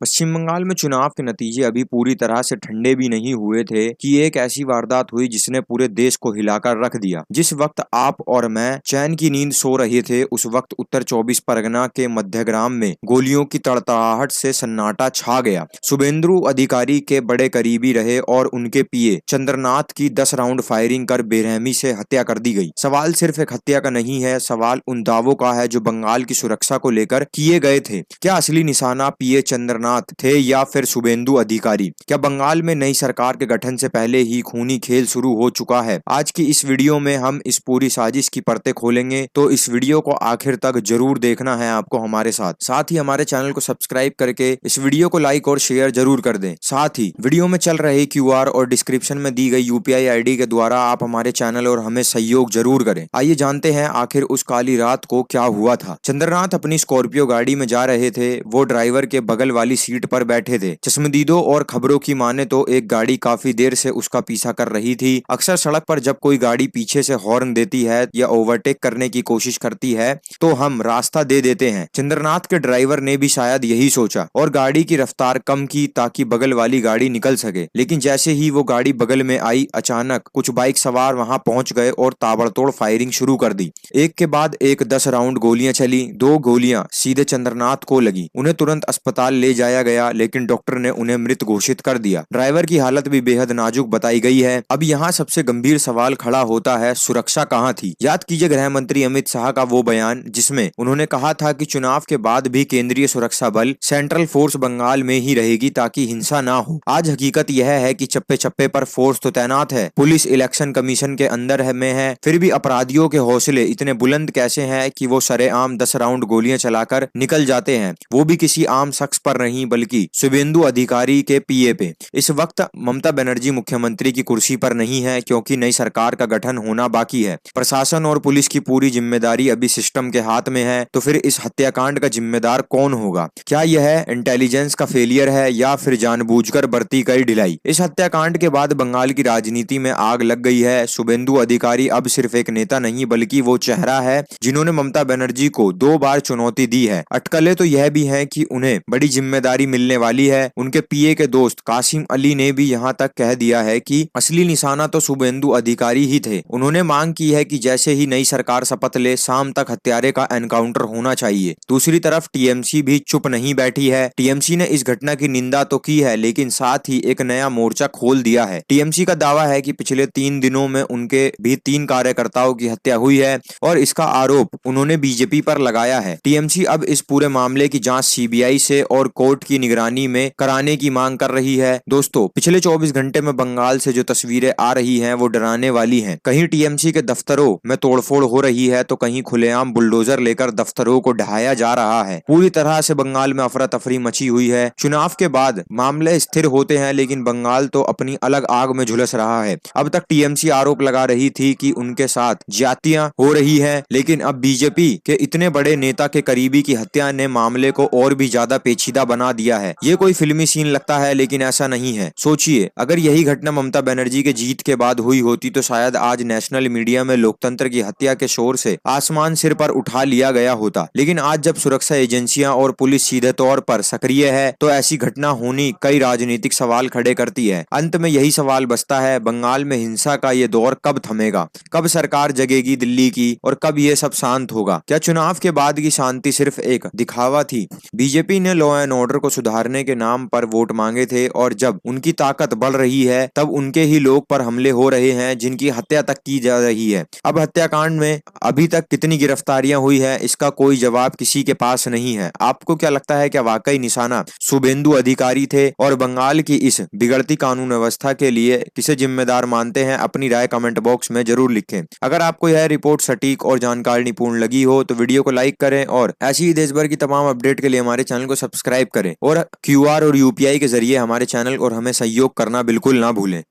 पश्चिम बंगाल में चुनाव के नतीजे अभी पूरी तरह से ठंडे भी नहीं हुए थे कि एक ऐसी वारदात हुई जिसने पूरे देश को हिलाकर रख दिया। जिस वक्त आप और मैं चैन की नींद सो रहे थे, उस वक्त उत्तर 24 परगना के मध्यग्राम में गोलियों की तड़तड़ाहट से सन्नाटा छा गया। शुभेंदु अधिकारी के बड़े करीबी रहे और उनके पीए चंद्रनाथ की 10 राउंड फायरिंग कर बेरहमी से हत्या कर दी गई। सवाल सिर्फ एक हत्या का नहीं है, सवाल उन दावों का है जो बंगाल की सुरक्षा को लेकर किए गए थे। क्या असली निशाना पीए चंद्रनाथ थे या फिर शुभेंदु अधिकारी? क्या बंगाल में नई सरकार के गठन से पहले ही खूनी खेल शुरू हो चुका है? आज की इस वीडियो में हम इस पूरी साजिश की परतें खोलेंगे, तो इस वीडियो को आखिर तक जरूर देखना है आपको हमारे साथ ही हमारे चैनल को सब्सक्राइब करके इस वीडियो को लाइक और शेयर जरूर कर दें। साथ ही वीडियो में चल रहे QR और डिस्क्रिप्शन में दी गई यूपीआई आईडी के द्वारा आप हमारे चैनल और हमें सहयोग जरूर करें। आइए जानते हैं आखिर उस काली रात को क्या हुआ था। चंद्रनाथ अपनी स्कॉर्पियो गाड़ी में जा रहे थे। वो ड्राइवर के बगल वाली सीट पर बैठे थे। चश्मदीदों और खबरों की माने तो एक गाड़ी काफी देर से उसका पीछा कर रही थी। अक्सर सड़क पर जब कोई गाड़ी पीछे से हॉर्न देती है या ओवरटेक करने की कोशिश करती है तो हम रास्ता दे देते हैं। चंद्रनाथ के ड्राइवर ने भी शायद यही सोचा और गाड़ी की रफ्तार कम की ताकि बगल वाली गाड़ी निकल सके। लेकिन जैसे ही वो गाड़ी बगल में आई, अचानक कुछ बाइक सवार वहां पहुंच गए और ताबड़तोड़ फायरिंग शुरू कर दी। एक के बाद एक 10 राउंड गोलियां चली। 2 गोलियां सीधे चंद्रनाथ को लगी। उन्हें तुरंत अस्पताल ले जाया गया, लेकिन डॉक्टर ने उन्हें मृत घोषित कर दिया। ड्राइवर की हालत भी बेहद नाजुक बताई गई है। अब यहाँ सबसे गंभीर सवाल खड़ा होता है, सुरक्षा कहाँ थी? याद कीजिए गृह मंत्री अमित शाह का वो बयान जिसमें उन्होंने कहा था कि चुनाव के बाद भी केंद्रीय सुरक्षा बल सेंट्रल फोर्स बंगाल में ही रहेगी ताकि हिंसा ना हो। आज हकीकत यह है कि चप्पे चप्पे पर फोर्स तो तैनात है। पुलिस इलेक्शन कमीशन के अंदर में है, फिर भी अपराधियों के हौसले इतने बुलंद कैसे हैं कि वो सरेआम 10 राउंड गोलियां चलाकर निकल जाते हैं, वो भी किसी आम शख्स पर नहीं बल्कि शुभेंदु अधिकारी के पीए पे। इस वक्त ममता बनर्जी मुख्यमंत्री की कुर्सी पर नहीं है क्योंकि नई सरकार का गठन होना बाकी है। प्रशासन और पुलिस की पूरी जिम्मेदारी अभी सिस्टम के हाथ में है। तो फिर इस हत्याकांड का जिम्मेदार कौन होगा? क्या यह इंटेलिजेंस का फेलियर है या फिर जानबूझकर बरती गई ढिलाई? इस हत्याकांड के बाद बंगाल की राजनीति में आग लग गई है। शुभेंदु अधिकारी अब सिर्फ एक नेता नहीं बल्कि वो चेहरा है जिन्होंने ममता बनर्जी को 2 बार चुनौती दी है। अटकलें तो यह भी है कि उन्हें बड़ी जिम्मेदारी मिलने वाली है। उनके पीए के दोस्त कासिम अली ने भी यहाँ तक कह दिया है कि असली निशाना तो शुभेंदु अधिकारी ही थे। उन्होंने मांग की है कि जैसे ही नई सरकार शपथ ले, शाम तक हत्यारे का एनकाउंटर होना चाहिए। दूसरी तरफ टीएमसी भी चुप नहीं बैठी है। टीएमसी ने इस घटना की निंदा तो की है, लेकिन साथ ही एक नया मोर्चा खोल दिया है। टीएमसी का दावा है कि पिछले 3 दिनों में उनके भी 3 कार्यकर्ताओं की हत्या हुई है और इसका आरोप उन्होंने बीजेपी पर लगाया है। टीएमसी अब इस पूरे मामले की जांच सीबीआई से और कोर्ट की निगरानी में कराने की मांग कर रही है। दोस्तों, पिछले 24 घंटे में बंगाल से जो तस्वीरें आ रही हैं वो डराने वाली हैं। कहीं टीएमसी के दफ्तरों में तोड़फोड़ हो रही है तो कहीं खुलेआम बुलडोजर लेकर दफ्तरों को ढहाया जा रहा है। पूरी तरह से बंगाल में अफरा तफरी मची हुई है। चुनाव के बाद मामले स्थिर होते हैं, लेकिन बंगाल तो अपनी अलग आग में झुलस रहा है। अब तक टीएमसी आरोप लगा रही थी कि उनके साथ ज्यादतियां हो रही है, लेकिन अब बीजेपी के इतने बड़े नेता के करीबी की हत्या ने मामले को और भी ज्यादा पेचीदा बना दिया है। ये कोई फिल्मी सीन लगता है, लेकिन ऐसा नहीं है। सोचिए, अगर यही घटना ममता बनर्जी के जीत के बाद हुई होती तो शायद आज नेशनल मीडिया में लोकतंत्र की हत्या के शोर से आसमान सिर पर उठा लिया गया होता। लेकिन आज जब सुरक्षा एजेंसियां और पुलिस सीधे तौर पर सक्रिय है तो ऐसी घटना होनी कई राजनीतिक सवाल खड़े करती है। अंत में यही सवाल बचता है, बंगाल में हिंसा का ये दौर कब थमेगा? कब सरकार जगेगी दिल्ली की और कब ये सब शांत होगा? क्या चुनाव के बाद की शांति सिर्फ एक दिखावा थी? बीजेपी ने लॉ एंड ऑर्डर को सुधारने के नाम पर वोट मांगे थे और जब उनकी ताकत बढ़ रही है तब उनके ही लोग पर हमले हो रहे हैं जिनकी हत्या तक की जा रही है। अब हत्याकांड में अभी तक कितनी गिरफ्तारियां हुई है इसका कोई जवाब किसी के पास नहीं है। आपको क्या लगता है, क्या वाकई निशाना शुभेंदु अधिकारी थे? और बंगाल की इस बिगड़ती कानून व्यवस्था के लिए किसे जिम्मेदार मानते हैं? अपनी राय कमेंट बॉक्स में जरूर लिखें। अगर आपको यह रिपोर्ट सटीक और जानकारीपूर्ण लगी हो तो वीडियो को लाइक करें और ऐसी ही देश भर की तमाम अपडेट के लिए हमारे चैनल को सब्सक्राइब करें और QR और UPI के जरिए हमारे चैनल और हमें सहयोग करना बिल्कुल ना भूलें।